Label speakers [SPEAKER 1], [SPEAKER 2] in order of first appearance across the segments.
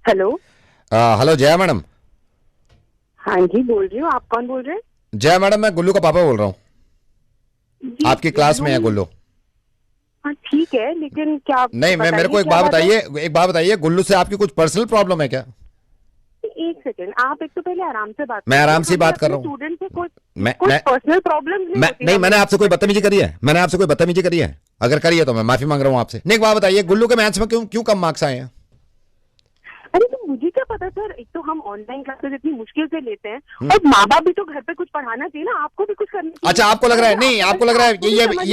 [SPEAKER 1] Hello.
[SPEAKER 2] Hello Jaya madam.
[SPEAKER 1] हाँ जी, बोल रही हूँ। आप कौन बोल रहे हैं?
[SPEAKER 2] जया मैडम, मैं गुल्लू का पापा बोल रहा हूँ।
[SPEAKER 1] जी,
[SPEAKER 2] आपकी क्लास में है गुल्लू।
[SPEAKER 1] हाँ ठीक है, लेकिन क्या
[SPEAKER 2] नहीं, मैं मेरे को एक
[SPEAKER 1] क्या
[SPEAKER 2] बात
[SPEAKER 1] बात है?
[SPEAKER 2] बताइए, एक बात बताइए, गुल्लू से आपकी कुछ पर्सनल प्रॉब्लम है क्या?
[SPEAKER 1] एक सेकेंड, आप एक तो पहले आराम से बात
[SPEAKER 2] मैं
[SPEAKER 1] करिए।
[SPEAKER 2] आराम से ही बात कर रहा हूँ।
[SPEAKER 1] स्टूडेंट से कोई
[SPEAKER 2] मैं
[SPEAKER 1] पर्सनल प्रॉब्लम नहीं होती
[SPEAKER 2] नहीं,
[SPEAKER 1] हमें।
[SPEAKER 2] मैंने आपसे कोई बदतमीजी करी है? मैंने आपसे कोई बदतमीजी करी है? अगर करी है तो मैं माफी मांग रहा हूँ आपसे। नहीं, एक बात बताइए, गुल्लू के मैथ्स में क्यों क्यों कम मार्क्स आए हैं?
[SPEAKER 1] अरे तो मुझे क्या पता सर, एक तो हम ऑनलाइन क्लासेस इतनी मुश्किल से लेते हैं और माँ बाप भी तो घर पे कुछ पढ़ाना चाहिए ना, आपको भी कुछ करना चाहिए।
[SPEAKER 2] अच्छा, आपको लग रहा है, नहीं आपको लग रहा है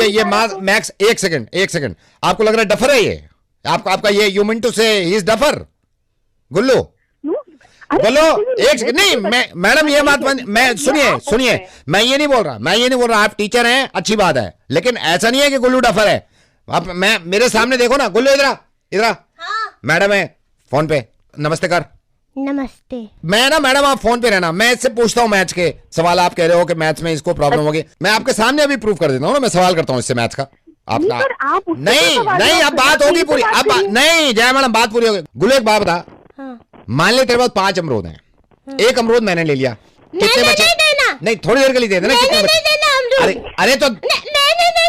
[SPEAKER 2] ये मैक्स, एक सेकंड, आपको लग रहा है डफर है ये? आपका ये यू मीन टू से ही इज डफर? गुल्लू बोलो, एक सेकंड। नहीं, मैं मैडम ये बात मैं सुनिए, मैं ये नहीं बोल रहा, आप टीचर हैं, अच्छी बात है, लेकिन ऐसा नहीं है कि गुल्लू डफर है। आप मैं मेरे सामने देखो ना, गुल्लू इधर
[SPEAKER 3] हाँ।
[SPEAKER 2] मैडम है फोन पे, नमस्ते कर।
[SPEAKER 3] नमस्ते।
[SPEAKER 2] मैं ना मैडम, आप फोन पे रहना, मैं इससे पूछता हूँ मैथ्स के सवाल। आप कह रहे हो कि मैथ्स में इसको प्रॉब्लम होगी, मैं आपके सामने अभी प्रूव कर देता हूँ ना, मैं सवाल करता हूँ इससे मैथ्स का। आप नहीं, अब बात होगी पूरी, अब नहीं जया मैडम, बात पूरी होगी। गुल्लू एक बात बता,
[SPEAKER 3] हाँ।
[SPEAKER 2] मान ले तेरे पास 5 अमरूद हैं, एक अमरूद मैंने ले लिया, कितने बचे?
[SPEAKER 3] नहीं देना।
[SPEAKER 2] नहीं, थोड़ी देर के लिए दे देना। कितने बचे?
[SPEAKER 3] देना अमरूद।
[SPEAKER 2] अरे तो
[SPEAKER 3] नहीं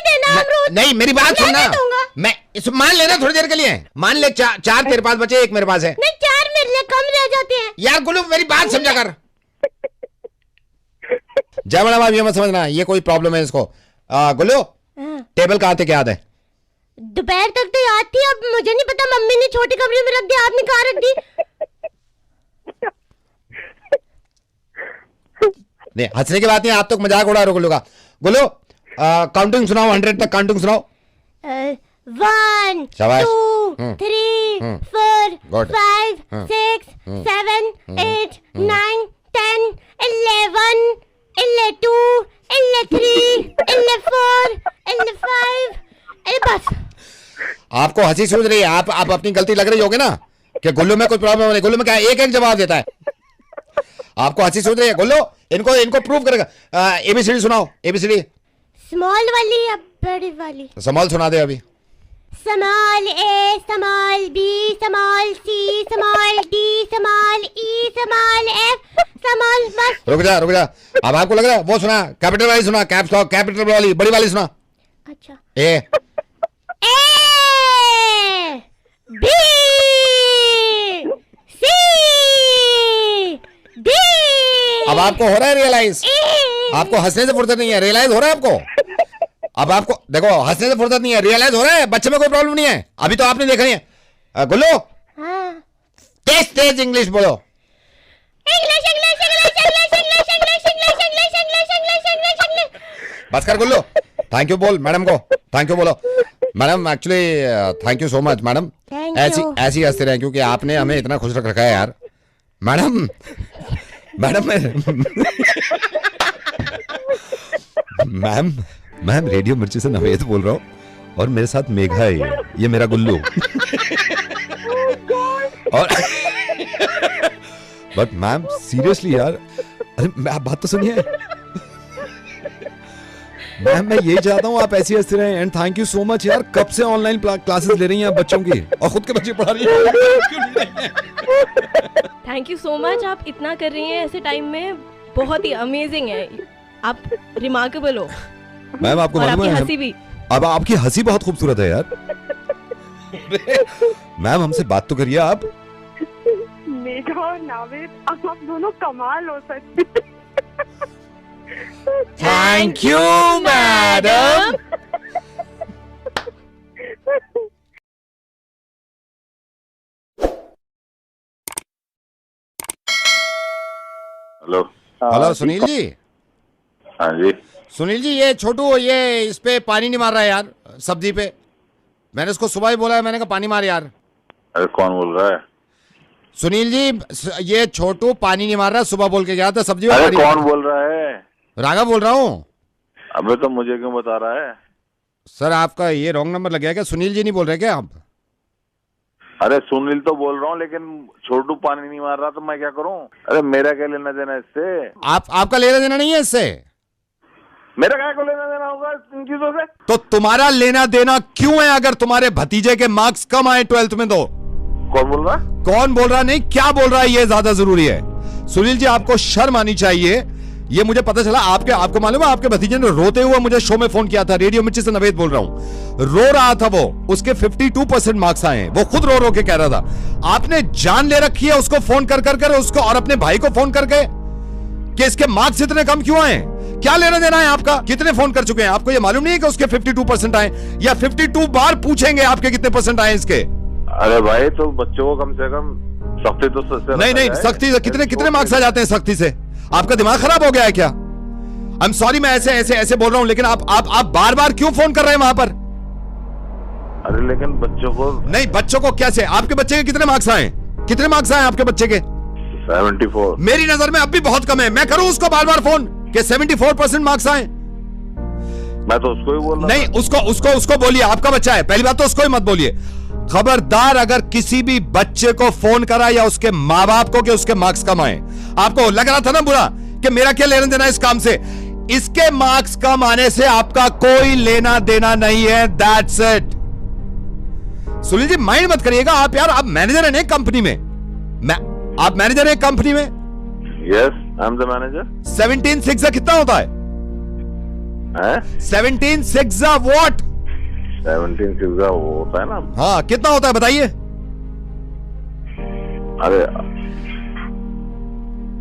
[SPEAKER 3] देना अमरूद।
[SPEAKER 2] नहीं, मेरी बात सुनना।
[SPEAKER 3] नहीं दूंगा।
[SPEAKER 2] मैं मान लेना थोड़ी देर के लिए, मान ले चार तेरे पास बचे, एक मेरे पास है।
[SPEAKER 3] नहीं, 4 मेरे लिए कम रह जाते हैं।
[SPEAKER 2] यार गुल्लू, मेरी बात समझा कर। जय मैडम, आप ये मत समझना ये कोई प्रॉब्लम है इसको। गुल्लू, टेबल कहाँ थे, क्या याद है?
[SPEAKER 3] दोपहर तक तो याद थी, अब मुझे नहीं पता, मम्मी ने छोटे कमरे में रख दी, आपने कहाँ रख दी?
[SPEAKER 2] नहीं, हंसने की बात नहीं, आप तो मजाक उड़ा रहे हो गुल्लू का। गुल्लू, काउंटिंग सुनाओ, 100 तक काउंटिंग सुनाओ।
[SPEAKER 3] 1
[SPEAKER 2] शाबाश।
[SPEAKER 3] 2 3 4
[SPEAKER 2] Good.
[SPEAKER 3] 5 6 7 8 9 10 11 2 3 4 5 बस।
[SPEAKER 2] आपको हंसी सूझ रही है, आप अपनी गलती लग रही होगी ना कि गुल्लू में कोई प्रॉब्लम नहीं। गुल्लू में क्या एक जवाब देता है, आपको हंसी सूझ रही है। गुल्लू, इनको प्रूव करेगा। एबीसीडी सुनाओ, एबीसीडी।
[SPEAKER 3] स्मॉल वाली या बड़ी वाली?
[SPEAKER 2] स्मॉल सुना दे अभी।
[SPEAKER 3] स्मॉल ए, small B, small C, small D, small ई, स्मॉल एफ, स्मॉल बस।
[SPEAKER 2] रुक जा अब आपको लग रहा है वो सुना, कैपिटल वाली सुना, कैप्स लॉक कैपिटल वाली, बड़ी वाली सुना।
[SPEAKER 3] अच्छा।
[SPEAKER 2] A
[SPEAKER 3] B C D.
[SPEAKER 2] अब आपको हो रहा है रियलाइज? आपको हंसने से फुर्सत नहीं है, रियलाइज हो रहा है आपको? अब आपको देखो, हंसने से फुर्सत नहीं है, रियलाइज हो रहा है, बच्चे में कोई प्रॉब्लम नहीं है। अभी तो आपने देखा नहीं है। गुल्लू,
[SPEAKER 3] हाँ।
[SPEAKER 2] तेज इंग्लिश बोलो।
[SPEAKER 3] English English English English English English English English English English English English.
[SPEAKER 2] बस कर गुल्लू, थैंक यू बोल मैडम को, थैंक यू बोलो। Madam actually thank you so much madam, ऐसी हंसते रहे क्योंकि आपने हमें इतना खुश रख रखा है यार। मैडम मैम रेडियो मिर्ची से नवेद बोल रहा हूँ और मेरे साथ मेघा है, ये मेरा गुल्लू। और बट मैम सीरियसली यार, अरे आप बात तो सुनिए मैम, मैं यही चाहता हूँ आप ऐसी हंसते रहें। And thank you so much यार, कब से ऑनलाइन क्लासेस ले रही हैं आप बच्चों की और खुद के बच्चे पढ़ा रही हैं।
[SPEAKER 4] थैंक यू सो मच, आप इतना कर रही हैं ऐसे टाइम में, बहुत ही अमेजिंग है, आप रिमार्केबल हो।
[SPEAKER 2] मैम आपको
[SPEAKER 4] और
[SPEAKER 2] मालूम
[SPEAKER 4] आपकी
[SPEAKER 2] है,
[SPEAKER 4] हंसी भी।
[SPEAKER 2] अब आपकी हंसी बहुत खूबसूरत है यार। मैम हमसे बात तो करिए आप।
[SPEAKER 1] मेघा और नावेद, आप दोनों कमाल हो सकते।
[SPEAKER 2] Thank you madam. Hello Sunil ji.
[SPEAKER 5] हाँ जी।
[SPEAKER 2] सुनील जी, ये छोटू ये इस पे पानी नहीं मार रहा है यार, सब्जी पे। मैंने उसको सुबह ही बोला है, मैंने कहा पानी मार यार।
[SPEAKER 5] अरे कौन बोल रहा है?
[SPEAKER 2] सुनील जी, ये छोटू पानी नहीं मार रहा, सुबह बोल के गया था सब्जी में।
[SPEAKER 5] अरे कौन बोल रहा है?
[SPEAKER 2] राघव बोल रहा हूँ।
[SPEAKER 5] अबे तो मुझे क्यों बता रहा है?
[SPEAKER 2] सर आपका ये रॉन्ग नंबर लग गया क्या? सुनील जी नहीं बोल रहे क्या आप?
[SPEAKER 5] अरे सुनील तो बोल रहा हूँ, लेकिन छोटू पानी नहीं मार रहा तो मैं क्या करूँ? अरे मेरा क्या लेना देना इससे?
[SPEAKER 2] आपका लेना देना नहीं है इससे?
[SPEAKER 5] मेरा क्या को लेना देना होगा इन चीजों से?
[SPEAKER 2] तो तुम्हारा लेना देना क्यों है अगर तुम्हारे भतीजे के मार्क्स कम आए 12th में? तो
[SPEAKER 5] कौन बोल रहा?
[SPEAKER 2] कौन बोल रहा नहीं, क्या बोल रहा है, ये ज्यादा जरूरी है। सुनील जी आपको शर्म आनी चाहिए। ये मुझे पता चला आपको मालूम है, आपके भतीजे ने रोते हुए मुझे शो में फोन किया था। रेडियो मिर्ची से नवेद बोल रहा हूं। रो रहा था वो, उसके 52% मार्क्स आए हैं। वो खुद रो रो के कह रहा था। आपने जान ले रखी है उसको फोन कर उसको, और अपने भाई को फोन करके कि इसके मार्क्स इतने कम क्यों आए। क्या लेना देना है आपका? कितने फोन कर चुके हैं? आपको ये मालूम नहीं है कि उसके 52% आए, या 52 बार पूछेंगे आपके कितने परसेंट आए इसके?
[SPEAKER 5] अरे भाई तो बच्चों को कम से कम सख्ती तो
[SPEAKER 2] नहीं सख्ती से कितने मार्क्स आ जाते हैं सख्ती से? आपका दिमाग खराब हो गया है क्या? आई एम सॉरी, मैं ऐसे बोल रहा हूं, लेकिन आप बार बार क्यों फोन कर रहे हैं वहां पर?
[SPEAKER 5] अरे लेकिन बच्चों को
[SPEAKER 2] नहीं, बच्चों को कैसे? आपके बच्चे के कितने मार्क्स आए? कितने मार्क्स आए आपके बच्चे के?
[SPEAKER 5] 74।
[SPEAKER 2] मेरी नजर में अब भी बहुत कम है। मैं करूं उसको बार बार फोन कि 74% मार्क्स आए?
[SPEAKER 5] मैं तो उसको ही बोल रहा।
[SPEAKER 2] नहीं, उसको बोलिए, आपका बच्चा है। पहली बात तो उसको ही मत बोलिए। खबरदार अगर किसी भी बच्चे को फोन करा या उसके माँ बाप को कि उसके मार्क्स कम आए। आपको लग रहा था ना बुरा कि मेरा क्या लेना देना इस काम से? इसके मार्क्स कम आने से आपका कोई लेना देना नहीं है। That's it. Sunil ji mind मत करिएगा आप यार। आप मैनेजर हैं ना कंपनी में। आप मैनेजर हैं कंपनी में?
[SPEAKER 5] Yes, I am the manager.
[SPEAKER 2] 17/6 कितना होता है? 17/6 व्हाट?
[SPEAKER 5] 17/6 होता है ना।
[SPEAKER 2] हाँ, कितना होता है बताइए?
[SPEAKER 5] अरे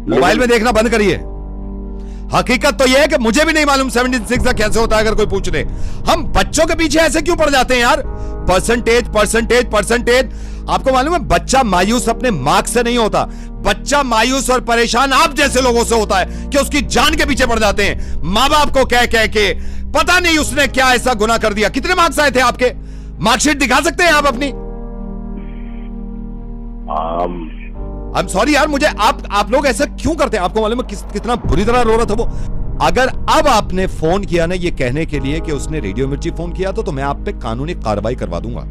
[SPEAKER 2] मोबाइल में देखना बंद करिए। हकीकत तो यह है कि मुझे भी नहीं मालूम 17/6 कैसे होता है। अगर कोई पूछ ले, हम बच्चों के पीछे ऐसे क्यों पड़ जाते हैं यार? परसेंटेज। आपको मालूम है बच्चा मायूस अपने मार्क्स से नहीं होता। बच्चा मायूस और परेशान आप जैसे लोगों से होता है कि उसकी जान के पीछे पड़ जाते हैं, माँ बाप को कह के। पता नहीं उसने क्या ऐसा गुनाह कर दिया। कितने मार्क्स आए थे आपके? मार्कशीट दिखा सकते हैं आप अपनी? आई एम सॉरी यार, मुझे आप लोग ऐसा क्यों करते हैं? आपको मालूम है कितना बुरी तरह रो रहा था वो। अगर अब आपने फोन किया ना ये कहने के लिए कि उसने रेडियो मिर्ची फोन किया तो मैं आप पे कानूनी कार्रवाई करवा दूंगा।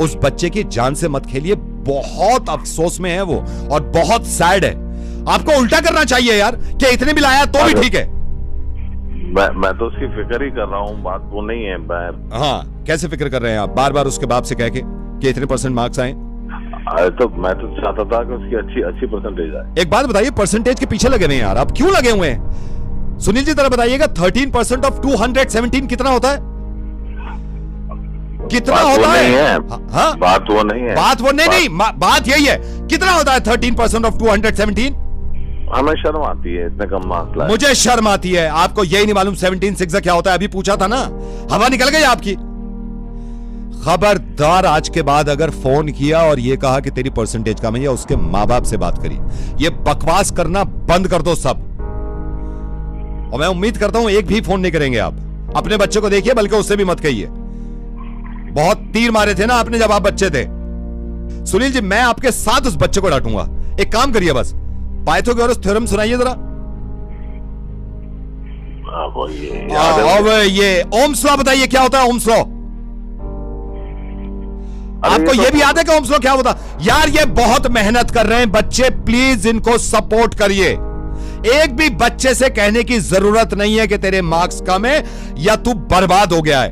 [SPEAKER 2] उस बच्चे की जान से मत खेलिए। बहुत अफसोस में है वो और बहुत सैड है। आपको उल्टा करना चाहिए यार कि इतने भी लाया तो भी ठीक है।
[SPEAKER 5] मैं तो उसकी फिक्र ही कर रहा हूँ, बात वो नहीं है।
[SPEAKER 2] हाँ, कैसे फिक्र कर रहे हैं आप? बार बार उसके बाप से कह के कि इतने परसेंट मार्क्स आए।
[SPEAKER 5] तो मैं तो चाहता था कि उसकी अच्छी परसेंटेज आए। एक
[SPEAKER 2] बात बताइए, परसेंटेज के पीछे लगे हुए हैं यार आप, क्यों लगे हुए हैं? सुनील जी तरह बताइएगा, 13% ऑफ 217 कितना होता है? कितना होता है? हाँ,
[SPEAKER 5] बात वो नहीं है।
[SPEAKER 2] बात बात यही है। कितना होता है 13% ऑफ 217?
[SPEAKER 5] हमें शर्म आती है इतने कम मार्क्स लाए।
[SPEAKER 2] मुझे शर्म आती है। आपको यही नहीं मालूम 17/6 क्या होता है? अभी पूछा था ना, हवा निकल गई आपकी। खबरदार आज के बाद अगर फोन किया और ये कहा कि तेरी परसेंटेज कम है, या उसके माँ बाप से बात करी, ये बकवास करना बंद कर दो सब। और मैं उम्मीद करता हूं एक भी फोन नहीं करेंगे आप। अपने बच्चे को देखिए, बल्कि उससे भी मत कहिए। बहुत तीर मारे थे ना आपने जब आप बच्चे थे। सुनील जी मैं आपके साथ उस बच्चे को डांटूंगा। एक काम करिए, बस पाइथागोरस थ्योरम सुनाइए जरा। अब ये ओम्स लॉ बताइए, क्या होता है ओम्स लॉ? आपको ये भी याद है कि ओम्स लॉ क्या होता? यार ये बहुत मेहनत कर रहे हैं बच्चे, प्लीज इनको सपोर्ट करिए। एक भी बच्चे से कहने की जरूरत नहीं है कि तेरे मार्क्स कम है या तू बर्बाद हो गया है।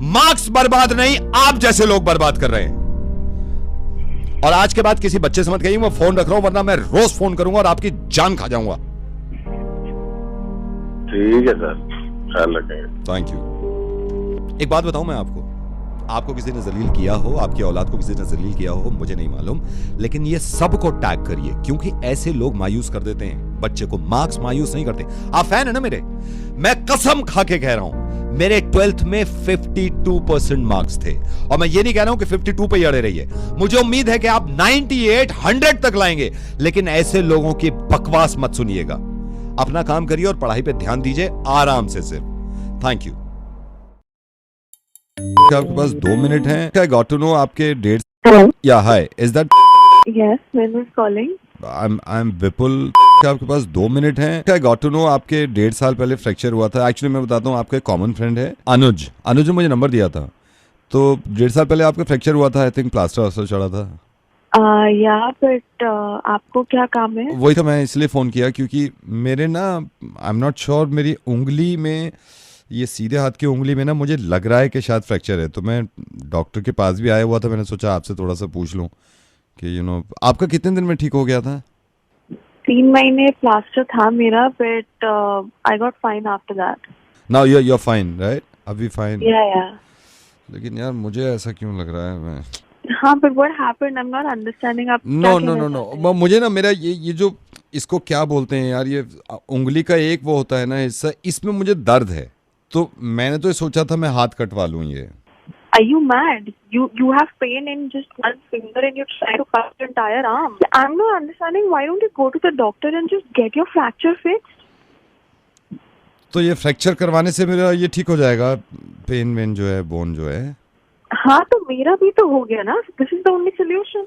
[SPEAKER 2] मार्क्स बर्बाद नहीं, आप जैसे लोग बर्बाद कर रहे हैं। और आज के बाद किसी बच्चे से मत कहिए मैं फोन रख रहा हूं, वरना मैं रोज फोन करूंगा और आपकी जान खा जाऊंगा।
[SPEAKER 5] ठीक है सर, ख्याल रखेंगे।
[SPEAKER 2] Thank you. एक बात बताऊं मैं आपको किसी ने जलील किया हो, आपकी औलाद को किसी ने जलील किया हो, मुझे नहीं मालूम, लेकिन ये सबको टैग करिए, क्योंकि ऐसे लोग मायूस कर देते हैं बच्चे को। मार्क्स मायूस नहीं करते। आप फैन है ना मेरे? मैं कसम खा के कह रहा हूं, मेरे 12th में 52% मार्क्स थे, और मैं ये नहीं कह रहा हूं कि 52 पे ही अड़े रहिए। मुझे उम्मीद है कि आप 98, 100 तक लाएंगे, लेकिन ऐसे लोगों की बकवास मत सुनिएगा। अपना काम करिए और पढ़ाई पे ध्यान दीजिए आराम से सिर्फ। Thank you. आपके पास 2 मिनट हैं। I got to know आपके डेट। या hi, is that?
[SPEAKER 1] Yes, man is calling.
[SPEAKER 2] I am Vipul. आपके पास 2 मिनट हैं। I got to know आपके 1.5 साल पहले फ्रैक्चर हुआ था। एक्चुअली मैं बताता हूँ, आपका एक कॉमन फ्रेंड है अनुज ने मुझे नंबर दिया था। तो 1.5 साल पहले आपका फ्रैक्चर हुआ था। आई थिंक प्लास्टर वास्टर चढ़ा था।
[SPEAKER 1] बट आपको क्या काम है?
[SPEAKER 2] वही तो मैं इसलिए फोन किया क्योंकि मेरे ना, आई एम नॉट श्योर, मेरी उंगली में, ये सीधे हाथ की उंगली में ना, मुझे लग रहा है कि शायद फ्रैक्चर है। तो मैं डॉक्टर के पास भी आया हुआ था। मैंने सोचा आपसे थोड़ा सा पूछ लूं
[SPEAKER 6] कि आपका कितने दिन में ठीक हो गया था?
[SPEAKER 1] 3 महीने प्लास्टर था मेरा, but I got fine after that.
[SPEAKER 6] Now you are fine, right? अभी फाइन?
[SPEAKER 1] या
[SPEAKER 6] लेकिन यार मुझे ऐसा क्यों लग रहा है मैं
[SPEAKER 1] हाँ, but what happened? I'm not understanding. आप
[SPEAKER 6] नो मुझे ना मेरा ये जो इसको क्या बोलते हैं यार, ये उंगली का एक वो होता है ना हिस्सा, इसमें मुझे दर्द है, तो मैंने तो सोचा था मैं हाथ कटवा लूं ये।
[SPEAKER 1] Are you mad? You have pain in just one finger and you're trying to cut your entire arm. I'm not understanding. Why don't you go to the doctor and just get your fracture fixed?
[SPEAKER 6] तो ये fracture करवाने से मेरा ये ठीक हो जाएगा, pen when जो है, बोन जो है?
[SPEAKER 1] हाँ, तो मेरा भी तो हो गया ना। This is the only solution.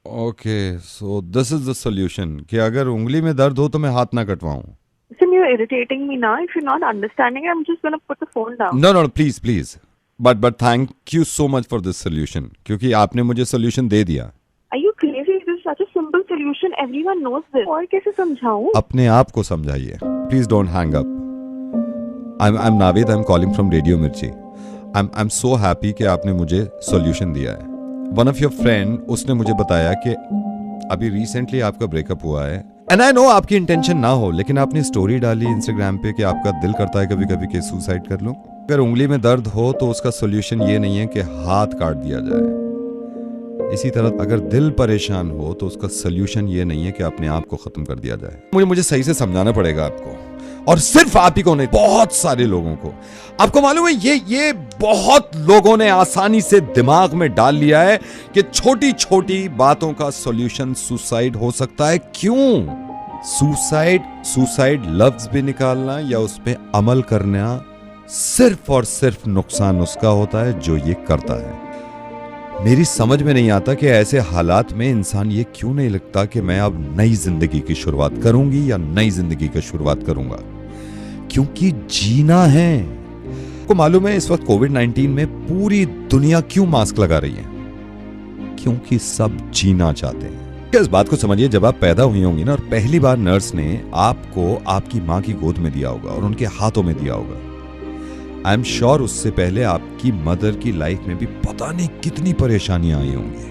[SPEAKER 6] Okay, so this is the solution कि अगर उंगली में दर्द हो तो मैं हाथ ना कटवाऊं।
[SPEAKER 1] Listen, you're irritating me now. If you're not understanding, I'm just gonna put the phone down.
[SPEAKER 6] No, please. But thank you so much for this solution, क्योंकि आपने मुझे solution दे दिया।
[SPEAKER 1] Are you crazy? This is such a simple solution. Everyone knows this. और कैसे समझाऊं?
[SPEAKER 6] अपने आप को समझाइए। Please don't hang up. I'm Navid. I'm calling from Radio Mirchi. I'm so happy कि आपने मुझे solution दिया है। One of your friend, उसने मुझे बताया कि अभी recently आपका breakup हुआ है। And I know आपकी intention ना हो, लेकिन आपने स्टोरी डाली Instagram पे कि आपका दिल करता है कभी-कभी कि सुसाइड कर लो। अगर उंगली में दर्द हो तो उसका सोल्यूशन ये नहीं है कि हाथ काट दिया जाए। इसी तरह अगर दिल परेशान हो तो उसका सोल्यूशन ये नहीं है कि अपने आप को खत्म कर दिया जाए। मुझे सही से समझाना पड़ेगा आपको, और सिर्फ आप ही को नहीं, बहुत सारे लोगों को। आपको मालूम है ये बहुत लोगों ने आसानी से दिमाग में डाल लिया है कि छोटी छोटी बातों का सोल्यूशन सुसाइड हो सकता है। क्यों? सुसाइड लफ्ज भी निकालना या उस पे अमल करना सिर्फ और सिर्फ नुकसान उसका होता है जो ये करता है। मेरी समझ में नहीं आता कि ऐसे हालात में इंसान ये क्यों नहीं लगता कि मैं अब नई जिंदगी की शुरुआत करूंगी या नई जिंदगी की शुरुआत करूंगा, क्योंकि जीना है। आपको मालूम है इस वक्त कोविड-19 में पूरी दुनिया क्यों मास्क लगा रही है? क्योंकि सब जीना चाहते हैं। इस बात को समझिए, जब आप पैदा हुई होंगी ना और पहली बार नर्स ने आपको आपकी माँ की गोद में दिया होगा और उनके हाथों में दिया होगा, आई एम श्योर उससे पहले आपकी मदर की लाइफ में भी पता नहीं कितनी परेशानियां आई होंगी।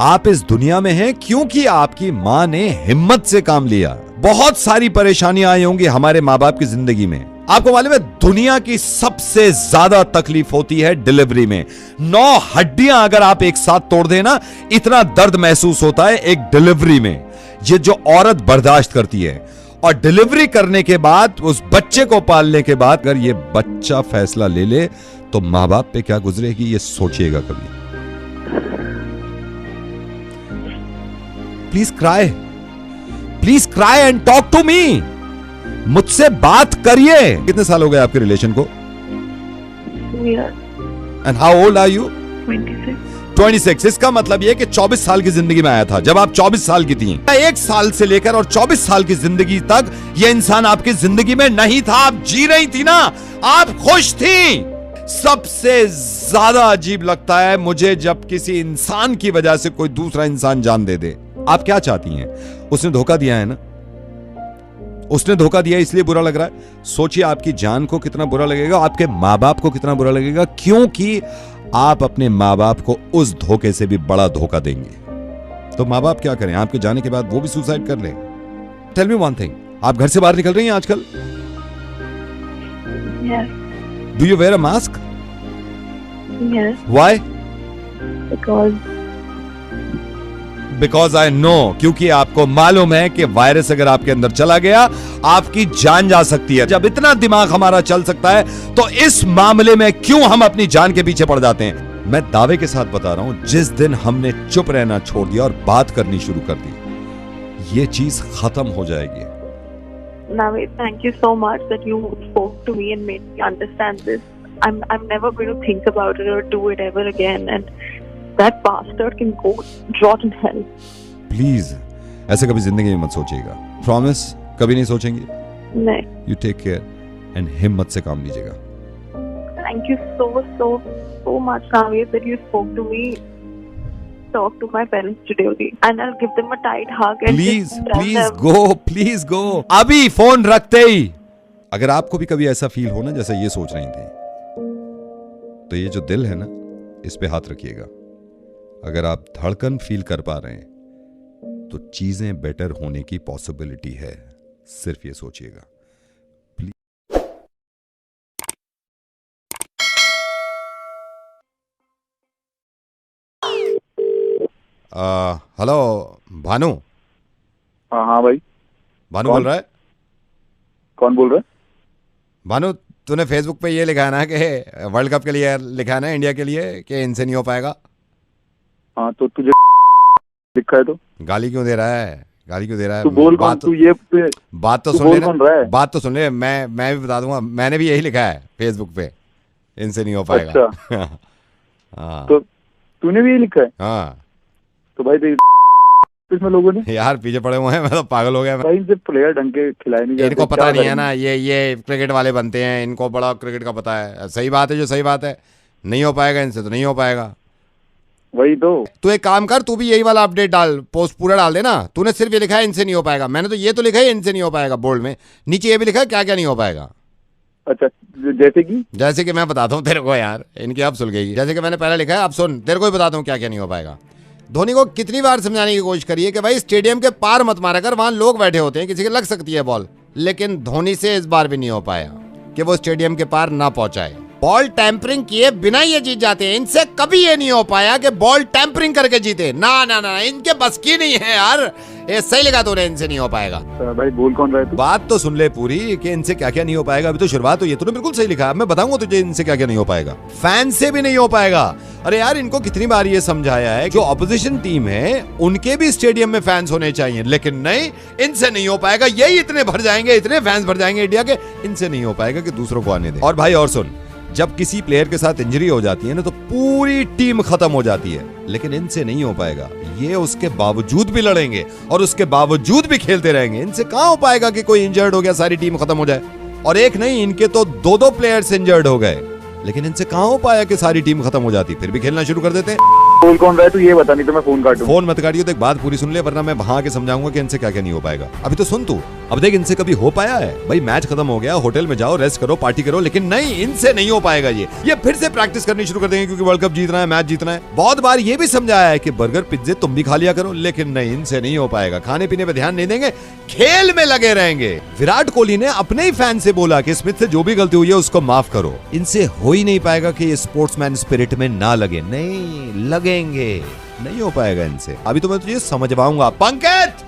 [SPEAKER 6] आप इस दुनिया में हैं क्योंकि आपकी माँ ने हिम्मत से काम लिया। बहुत सारी परेशानियां आई होंगी हमारे माँ बाप की जिंदगी में। आपको मालूम है दुनिया की सबसे ज्यादा तकलीफ होती है डिलीवरी में। 9 हड्डियां अगर आप एक साथ तोड़ देना, इतना दर्द महसूस होता है एक डिलीवरी में, ये जो औरत बर्दाश्त करती है। और डिलीवरी करने के बाद, उस बच्चे को पालने के बाद अगर ये बच्चा फैसला ले ले तो माँ बाप पे क्या गुजरेगी ये सोचिएगा कभी। Please cry and talk to me. मुझसे बात करिए। कितने साल हो गए आपके रिलेशन को? And how old are you? 26। इसका मतलब ये कि 24 साल की जिंदगी में आया था जब आप 24 साल की थी। 1 साल से लेकर और 24 साल की जिंदगी तक ये इंसान आपकी जिंदगी में नहीं था। आप जी रही थी ना, आप खुश थी। सबसे ज्यादा अजीब लगता है मुझे जब किसी इंसान की वजह से कोई दूसरा इंसान जान दे दे। आप क्या चाहती हैं? उसने धोखा दिया है ना, उसने धोखा दिया इसलिए बुरा लग रहा है। सोचिए आपकी जान को कितना बुरा लगेगा, आपके माँ बाप को कितना बुरा लगेगा, क्योंकि आप अपने माँ बाप को उस धोखे से भी बड़ा धोखा देंगे। तो माँ बाप क्या करें? आपके जाने के बाद वो भी सुसाइड कर ले। टेल मी वन थिंग, आप घर से बाहर निकल रही हैं आजकल?
[SPEAKER 1] Yes.
[SPEAKER 6] Do you wear a mask?
[SPEAKER 1] Yes.
[SPEAKER 6] Why? Because I know, क्योंकि आपको मालूम है कि वायरस अगर आपके अंदर चला गया आपकी जान जा सकती है। जब इतना दिमाग हमारा चल सकता है तो इस मामले में क्यों हम अपनी जान के पीछे पड़ जाते हैं? मैं दावे के साथ बता रहा हूं, जिस दिन हमने चुप रहना छोड़ दिया और बात करनी शुरू कर दी, ये चीज खत्म हो जाएगी।
[SPEAKER 1] Navid, thank you so much that you spoke to me and made me understand this. I'm never going to think about it or do it ever again, and that bastard can go rot in hell.
[SPEAKER 6] Please ऐसे कभी जिंदगी में मत सोचिएगा। Promise कभी नहीं सोचेंगी?
[SPEAKER 1] नहीं।
[SPEAKER 6] You take care and हिम्मत से काम लीजिएगा।
[SPEAKER 1] Thank you so much, Navid, that you spoke to me. Talk to my parents today only, and I'll give them a tight hug. And
[SPEAKER 6] please go. अभी phone रखते ही। अगर आपको भी कभी ऐसा फील हो ना जैसा ये सोच रही थी, तो ये जो दिल है ना, इस पे हाथ रखिएगा। अगर आप धड़कन फील कर पा रहे हैं तो चीजें बेटर होने की पॉसिबिलिटी है, सिर्फ ये सोचिएगा। हेलो भानु।
[SPEAKER 5] हाँ भाई।
[SPEAKER 6] भानु बोल रहा है?
[SPEAKER 5] कौन बोल रहा है?
[SPEAKER 6] भानु, तूने फेसबुक पे ये लिखा है ना कि वर्ल्ड कप के लिए लिखा है ना इंडिया के लिए कि इनसे नहीं हो पाएगा।
[SPEAKER 5] हाँ तो तुझे लिखा है तो
[SPEAKER 6] गाली क्यों दे रहा है? गाली क्यों दे रहा है?
[SPEAKER 5] तू बोल कौन? तू ये
[SPEAKER 6] बात तो
[SPEAKER 5] तू
[SPEAKER 6] सुन
[SPEAKER 5] बोल
[SPEAKER 6] ले
[SPEAKER 5] कौन रहा है?
[SPEAKER 6] बात तो सुन ले। मैं भी बता दूंगा, मैंने भी यही लिखा है फेसबुक पे, इनसे नहीं हो पाएगा।
[SPEAKER 5] अच्छा।
[SPEAKER 6] हाँ
[SPEAKER 5] तो तूने भी यही लिखा है?
[SPEAKER 6] हाँ
[SPEAKER 5] तो भाई इसमें लोगों ने
[SPEAKER 6] यार पीछे पड़े हुए हैं, मैं तो पागल हो गया।
[SPEAKER 5] भाई इनसे प्लेयर ढंग के खिलाए नहीं जाते।
[SPEAKER 6] इनको पता
[SPEAKER 5] क्या
[SPEAKER 6] नहीं है
[SPEAKER 5] करेंगे?
[SPEAKER 6] ना, ये क्रिकेट वाले बनते हैं, इनको बड़ा क्रिकेट का पता है। सही बात है, जो सही बात है, नहीं हो पाएगा इनसे तो नहीं हो पाएगा।
[SPEAKER 5] वही तो।
[SPEAKER 6] तू एक काम कर, तू भी यही वाला अपडेट डाल, पोस्ट पूरा डाल देना। तूने सिर्फ ये लिखा है इनसे नहीं हो पाएगा, मैंने तो ये तो लिखा है इनसे नहीं हो पाएगा बोल्ड में, नीचे ये भी लिखा है क्या क्या नहीं हो पाएगा।
[SPEAKER 5] अच्छा जैसे कि
[SPEAKER 6] मैं बताता हूँ तेरे को यार, इनकी अब सुल गई। जैसे कि मैंने पहले लिखा है, अब सुन तेरे को ही बताता हूँ क्या क्या नहीं हो पाएगा। धोनी को कितनी बार समझाने की कोशिश करिए कि भाई स्टेडियम के पार मत मारा कर, वहां लोग बैठे होते हैं, किसी के लग सकती है बॉल। लेकिन धोनी से इस बार भी नहीं हो पाया कि वो स्टेडियम के पार ना पहुंचाए। बॉल टैंपरिंग किए बिना ये जीत जाते हैं, इनसे कभी ये नहीं हो पाया कि बॉल टैंपरिंग करके जीते। ना ना ना, इनके बस की नहीं है यार। ये सही लगा तो इनसे नहीं हो पाएगा।
[SPEAKER 5] भाई बोल कौन रहा है तू?
[SPEAKER 6] बात तो सुन ले पूरी कि इनसे क्या क्या नहीं हो पाएगा। अभी तो शुरुआत हुई है, तूने बिल्कुल सही लिखा। मैं बताऊंगा तुझे इनसे क्या क्या नहीं हो पाएगा। फैन से भी नहीं हो पाएगा। अरे यार, इनको कितनी बार ये समझाया है जो ऑपोजिशन टीम है उनके भी स्टेडियम में फैंस होने चाहिए, लेकिन नहीं, इनसे नहीं हो पाएगा। यही इतने भर जाएंगे, इतने फैंस भर जाएंगे इंडिया के, इनसे नहीं हो पाएगा कि दूसरों को आने दे। और भाई और सुन, जब किसी प्लेयर के साथ इंजरी हो जाती है ना तो पूरी टीम खत्म हो जाती है, लेकिन इनसे नहीं हो पाएगा। ये उसके बावजूद भी लड़ेंगे और उसके बावजूद भी खेलते रहेंगे। इनसे कहां हो पाएगा कि कोई इंजर्ड हो गया सारी टीम खत्म हो जाए। और एक नहीं, इनके तो दो प्लेयर्स इंजर्ड हो गए, लेकिन इनसे कहां हो पाया कि सारी टीम खत्म हो जाती, फिर भी खेलना शुरू कर देते हैं।
[SPEAKER 5] बोल कौन रहा है तू, ये बता, नहीं तो मैं फोन काटूं।
[SPEAKER 6] फोन मत काटियो, तो एक बात पूरी सुन ले, वरना मैं वहां के समझाऊंगा कि इनसे क्या क्या नहीं हो पाएगा। अभी तो सुन तू, अब देख इनसे कभी हो पाया है? भाई मैच खत्म हो गया, होटल में जाओ, रेस्ट करो, पार्टी करो, लेकिन नहीं, इनसे नहीं हो पाएगा। ये फिर से प्रैक्टिस करनी शुरू कर देंगे क्योंकि वर्ल्ड कप जीतना है, मैच जीतना है। बहुत बार ये भी समझाया है कि बर्गर पिज्जे तुम भी खा लिया करो, लेकिन नहीं, इनसे नहीं हो पाएगा। खाने पीने पे ध्यान नहीं देंगे, खेल में लगे रहेंगे। विराट कोहली ने अपने ही फैन से बोला कि स्मिथ से जो भी गलती हुई है उसको माफ करो। इनसे हो ही नहीं पाएगा कि ये स्पोर्ट्समैन स्पिरिट में ना लगे। नहीं लगेंगे, नहीं हो पाएगा इनसे। अभी तो मैं तुझे समझवाऊंगा। पंकज,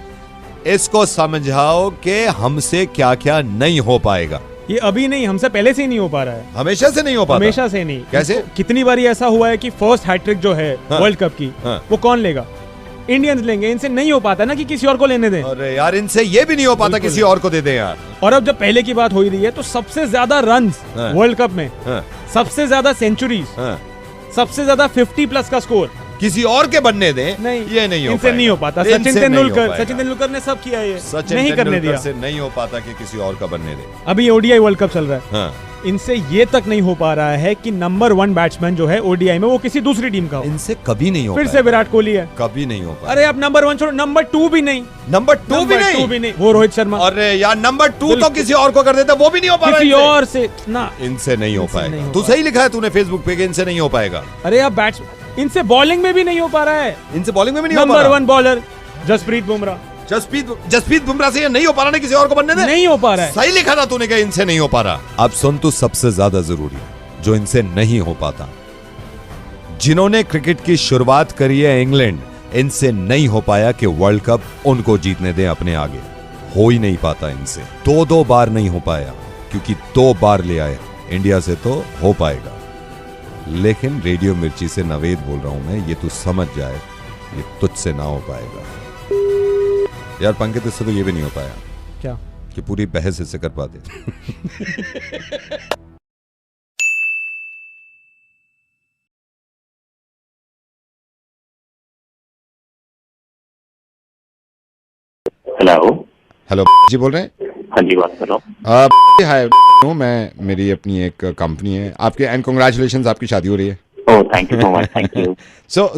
[SPEAKER 6] इसको समझाओ कि हमसे क्या क्या नहीं हो पाएगा।
[SPEAKER 7] ये अभी नहीं, हमसे पहले से ही नहीं हो पा रहा है।
[SPEAKER 6] हमेशा से नहीं हो पाता?
[SPEAKER 7] हमेशा से नहीं।
[SPEAKER 6] कैसे?
[SPEAKER 7] कितनी बार ऐसा हुआ है कि फर्स्ट हैट्रिक जो है वर्ल्ड कप की, वो कौन लेगा? इंडियंस लेंगे। इनसे नहीं हो पाता ना कि किसी और को लेने दें।
[SPEAKER 6] अरे यार, इनसे ये भी नहीं हो पाता किसी और को दे दें यार।
[SPEAKER 7] और अब जब पहले की बात हो ही रही है तो सबसे ज्यादा रन्स वर्ल्ड कप में, सबसे ज्यादा सेंचुरीज, सबसे ज्यादा 50+ का स्कोर
[SPEAKER 6] किसी और के बनने दें,
[SPEAKER 7] नहीं,
[SPEAKER 6] ये नहीं हो
[SPEAKER 7] इनसे नहीं हो पाता। सचिन तेंदुलकर ने सब किया, ये नहीं करने दिया।
[SPEAKER 6] से नहीं हो पाता कि किसी और का बनने दे।
[SPEAKER 7] अभी ओडीआई वर्ल्ड कप चल रहा है, इनसे ये तक नहीं हो पा रहा है कि नंबर 1 बैट्समैन जो है ओडीआई में वो किसी दूसरी टीम का हो।
[SPEAKER 6] इनसे कभी नहीं हो
[SPEAKER 7] फिर से विराट कोहली है,
[SPEAKER 6] कभी नहीं हो पाया।
[SPEAKER 7] अरे अब नंबर 1 छोड़ो, नंबर 2 भी नहीं।
[SPEAKER 6] नंबर 2 भी नहीं,
[SPEAKER 7] वो रोहित शर्मा।
[SPEAKER 6] अरे यार, नंबर 2 तो किसी और को कर देता, वो भी नहीं हो पा रहा।
[SPEAKER 7] किसी और से ना,
[SPEAKER 6] इनसे नहीं हो पाएगा। तू सही लिखा है तूने फेसबुक पे कि इनसे नहीं हो पाएगा।
[SPEAKER 7] अरे अब इनसे बॉलिंग में भी नहीं हो पा रहा है।
[SPEAKER 6] इनसे बॉलिंग में भी नहीं हो पा रहा।
[SPEAKER 7] Number 1 bowler Jasprit Bumrah.
[SPEAKER 6] जसप्रीत बुमराह से ये नहीं हो पा रहा ना किसी और को बनने दे।
[SPEAKER 7] नहीं हो पा रहा है।
[SPEAKER 6] सही लिखा था तूने कि इनसे नहीं हो पा रहा। अब सुन, तू सबसे ज्यादा जरूरी जो इनसे नहीं हो पाता, जिन्होंने क्रिकेट की शुरुआत करी है इंग्लैंड, इनसे नहीं हो पाया कि वर्ल्ड कप उनको जीतने दें अपने आगे। हो ही नहीं पाता इनसे। 2 बार नहीं हो पाया क्योंकि 2 बार ले आए। इंडिया से तो हो पाएगा, लेकिन रेडियो मिर्ची से नवेद बोल रहा हूं मैं, ये तू समझ जाए, ये तुझसे ना हो पाएगा यार। पंकज, इससे तो ये भी नहीं हो पाया
[SPEAKER 7] क्या
[SPEAKER 6] कि पूरी बहस इससे कर पाते। हेलो जी, बोल रहे हैं?
[SPEAKER 8] हाँ जी, बात कर रहा हूँ।
[SPEAKER 6] हाय, मेरी अपनी एक कंपनी है आपके, एंड कांग्रेचुलेशंस, आपकी शादी हो रही है।
[SPEAKER 8] Oh, thank you so much, thank you.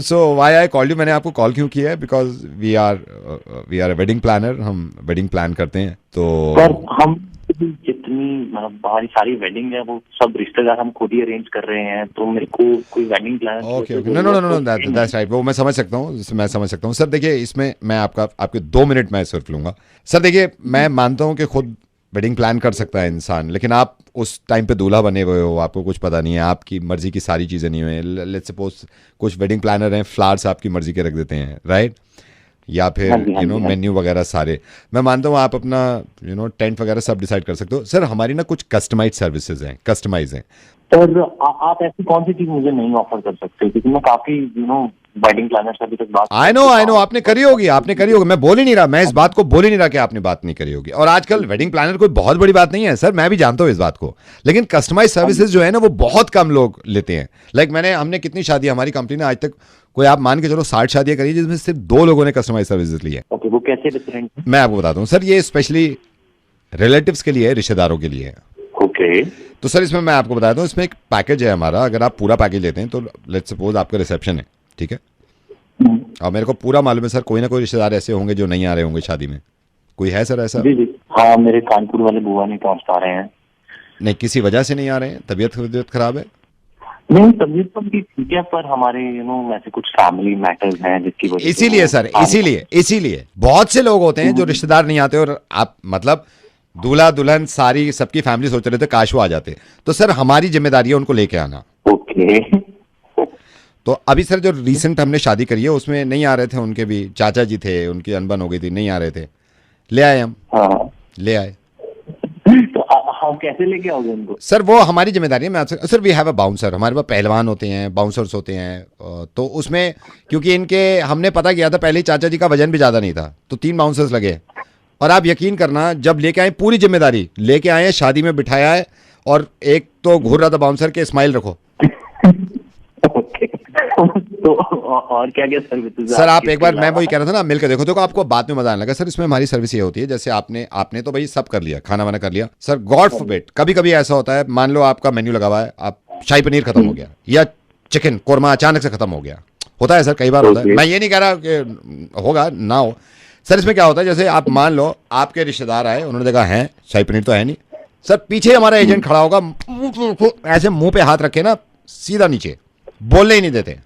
[SPEAKER 6] So why I called you, मैंने आपको कॉल क्यों किया है, because we are a wedding planner, हम वेडिंग प्लान करते हैं। तो
[SPEAKER 8] सर, हम जितनी मतलब हमारी सारी वेडिंग है वो सब रिश्तेदार हम खुद ही अरेंज कर रहे हैं, तो मेरे को कोई wedding plan
[SPEAKER 2] okay okay no that's right, वो मैं समझ सकता हूँ सर। देखिए इसमें मैं आपके 2 मिनट मैं सिर्फ लूँगा सर। देखिए मैं मानता हूँ कि खुद वेडिंग प्लान कर सकता है इंसान, लेकिन आप उस टाइम पे दूल्हा बने हुए हो, आपको कुछ पता नहीं है, आपकी मर्जी की सारी चीज़ें नहीं हुई। लेट्स सपोज कुछ वेडिंग प्लानर हैं, फ्लावर्स आपकी मर्जी के रख देते हैं, राइट, या फिर मेन्यू वगैरह सारे। मैं मानता हूँ आप अपना टेंट वगैरह सब डिसाइड कर सकते हो। सर हमारी ना कुछ कस्टमाइज सर्विसेज हैं, कस्टमाइज हैं।
[SPEAKER 8] सर आप ऐसी कौन सी चीज मुझे नहीं ऑफर कर सकते, क्योंकि मैं काफी वेडिंग प्लानर से अभी तक बात
[SPEAKER 2] आई नो आपने करी होगी। मैं बोल ही नहीं रहा, मैं इस बात को बोल ही नहीं रहा कि आपने बात नहीं करी होगी। और आजकल वेडिंग प्लानर कोई बहुत बड़ी बात नहीं है सर, मैं भी जानता हूँ इस बात को, लेकिन कस्टमाइज सर्विसेज जो है ना वो बहुत कम लोग लेते हैं। लाइक हमने कितनी शादी हमारी कंपनी ने आज तक कोई आप मान के चलो 60 शादियां करी जिसमें सिर्फ 2 लोगों ने कस्टमाइज सर्विसेज ली है।
[SPEAKER 8] ओके, वो कैसे डिफरेंट?
[SPEAKER 2] मैं आपको बताता हूँ सर, ये स्पेशली रिलेटिव्स के लिए है, रिश्तेदारों के लिए है।
[SPEAKER 8] ओके,
[SPEAKER 2] तो सर इसमें मैं आपको बताता हूँ, इसमें एक पैकेज है हमारा। अगर आप पूरा पैकेज लेते हैं तो लेट्स सपोज आपका रिसेप्शन है, ठीक है, और मेरे को पूरा मालूम है सर कोई ना कोई रिश्तेदार ऐसे होंगे जो नहीं आ रहे होंगे शादी में। कोई है सर ऐसा?
[SPEAKER 8] जी जी हाँ, मेरे कानपुर वाले बुआ नहीं पहुंच पा रहे हैं।
[SPEAKER 2] नहीं, किसी वजह से नहीं आ रहे हैं, तबीयत खराब है?
[SPEAKER 8] नहीं, तबीयत तो भी ठीक है, पर हमारे ऐसे कुछ फैमिली मैटर्स हैं जिसकी वजह से।
[SPEAKER 2] इसीलिए सर, इसीलिए बहुत से लोग होते हैं जो रिश्तेदार नहीं आते, और आप मतलब दूल्हा दुल्हन सारी सबकी फैमिली सोच रहे थे काश वो आ जाते। तो सर हमारी जिम्मेदारी है उनको लेके आना।
[SPEAKER 8] ओके,
[SPEAKER 2] तो अभी सर जो रिसेंट हमने शादी करी है उसमें नहीं आ रहे थे, उनके भी चाचा जी थे, उनकी अनबन हो गई थी, नहीं आ रहे थे, ले आए हम।
[SPEAKER 8] हाँ,
[SPEAKER 2] ले आए।
[SPEAKER 8] तो हम कैसे लेके आओगे उनको?
[SPEAKER 2] सर वो हमारी जिम्मेदारी है। मैं आपसे sir, we have a bouncer, हमारे पास पहलवान होते हैं, बाउंसर्स होते हैं। तो उसमें क्योंकि इनके हमने पता किया था पहले ही, चाचा जी का वजन भी ज़्यादा नहीं था, तो 3 बाउंसर्स लगे। और आप यकीन करना, जब लेके आए पूरी जिम्मेदारी लेके आए, शादी में बिठाया है, और एक तो घूर रहा था बाउंसर के, स्माइल रखो।
[SPEAKER 8] तो और क्या क्या सर्विसेज?
[SPEAKER 2] सर आप एक बार, मैं वही कह रहा था ना, मिलकर देखो, तो आपको बात में मजा आने लगा। सर इसमें हमारी सर्विस ये होती है, जैसे आपने तो भाई सब कर लिया, खाना वाना कर लिया सर, गॉड फॉरबिड कभी कभी ऐसा होता है, मान लो आपका मेन्यू लगा हुआ है, आप शाही पनीर खत्म हो गया या चिकन कोरमा अचानक से खत्म हो गया, होता है सर, कई बार होता है। मैं ये नहीं कह रहा कि होगा ना हो। सर इसमें क्या होता है, जैसे आप मान लो आपके रिश्तेदार आए, उन्होंने देखा है शाही पनीर तो है नहीं, सर पीछे हमारा एजेंट खड़ा होगा, ऐसे मुंह पे हाथ रखे ना, सीधा नीचे, बोलने ही नहीं देते।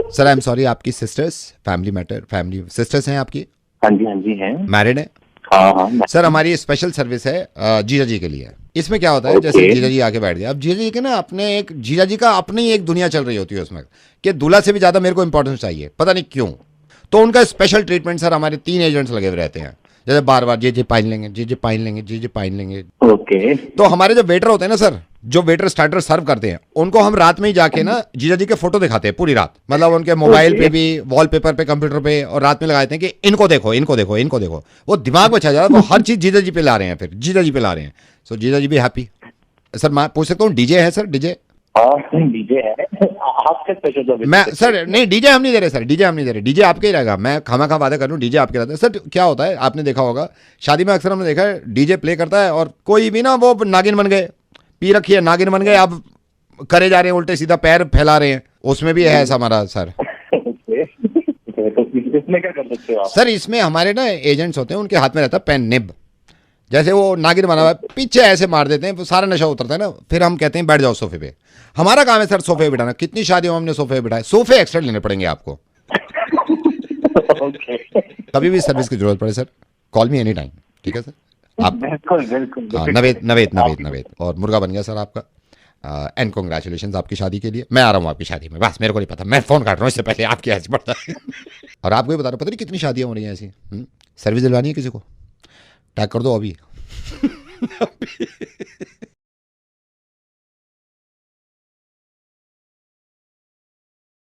[SPEAKER 2] सर आई एम सॉरी, आपकी सिस्टर्स फैमिली सिस्टर्स हैं आपकी?
[SPEAKER 8] हाँ जी हैं।
[SPEAKER 2] मैरिड है?
[SPEAKER 8] हाँ।
[SPEAKER 2] सर हमारी स्पेशल सर्विस है जीजा जी के लिए। इसमें क्या होता है, जैसे जीजा जी आके बैठ गए, अब जीजा जी के ना अपने एक जीजा जी का अपनी एक दुनिया चल रही होती है उसमें, कि दूल्हा से भी ज्यादा मेरे को इंपॉर्टेंस चाहिए, पता नहीं क्यों। तो उनका स्पेशल ट्रीटमेंट सर, हमारे 3 एजेंट्स लगे हुए रहते हैं, जैसे बार बार जी पाइन लेंगे, जी पाइन लेंगे, जी पाइन लेंगे।
[SPEAKER 8] ओके।
[SPEAKER 2] तो हमारे जो वेटर होते हैं ना सर, जो वेटर स्टार्टर सर्व करते हैं, उनको हम रात में ही जाके ना जीजा जी के फोटो दिखाते हैं पूरी रात, मतलब उनके मोबाइल पे भी, वॉलपेपर पे, कंप्यूटर पे, और रात में लगाते हैं कि इनको देखो, इनको देखो, इनको देखो। वो दिमाग में छा जाता है, वो हर चीज जीजा जी पे ला रहे हैं, फिर जीजा जी पे ला रहे हैं। सो जीजा जी भी हैप्पी। सर मैं पूछ सकता हूँ, डीजे है सर? डीजे
[SPEAKER 8] डीजे है आपके स्पेशल?
[SPEAKER 2] मैं सर नहीं, डीजे हम नहीं दे रहे सर, डीजे हम नहीं दे रहे, डीजे आपके ही रहेगा। मैं खामा खा वादा कर लूँ, डीजे आपके रहता है। सर क्या होता है, आपने देखा होगा शादी में अक्सर हमने देखा है, डीजे प्ले करता है और कोई भी ना, वो नागिन बन गए, पी रखी है, नागिन बन गए, अब करे जा रहे हैं उल्टे सीधा, पैर फैला रहे हैं, उसमें भी है ऐसा हमारा सर।
[SPEAKER 8] इसमें क्या कर सकते हो आप?
[SPEAKER 2] सर इसमें हमारे ना एजेंट्स होते हैं, उनके हाथ में रहता है पेन निब, जैसे वो नागिन बना हुआ है, पीछे ऐसे मार देते हैं, सारा नशा उतरता है ना, फिर हम कहते हैं बैठ जाओ सोफे पे। हमारा काम है सर सोफे पे बिठाना। कितनी शादियों हमने सोफे पे बिठाए, सोफे एक्स्ट्रा लेने पड़ेंगे आपको। कभी भी सर्विस की जरूरत पड़े sir, call me any time, ठीक है सर। आप नवेद और मुर्गा बन गया सर आपका। एंड कॉन्ग्रेचुलेशन आपकी शादी के लिए। मैं आ रहा हूँ आपकी शादी में, बस मेरे को नहीं पता, मैं फोन काट रहा हूँ, इससे पहले आपकी ऐसी पड़ता है। और आपको ये बता रहा हूँ, पता नहीं कितनी शादियाँ हो रही हैं ऐसी। सर्विस दिलवानी है किसी को, टैग कर दो अभी।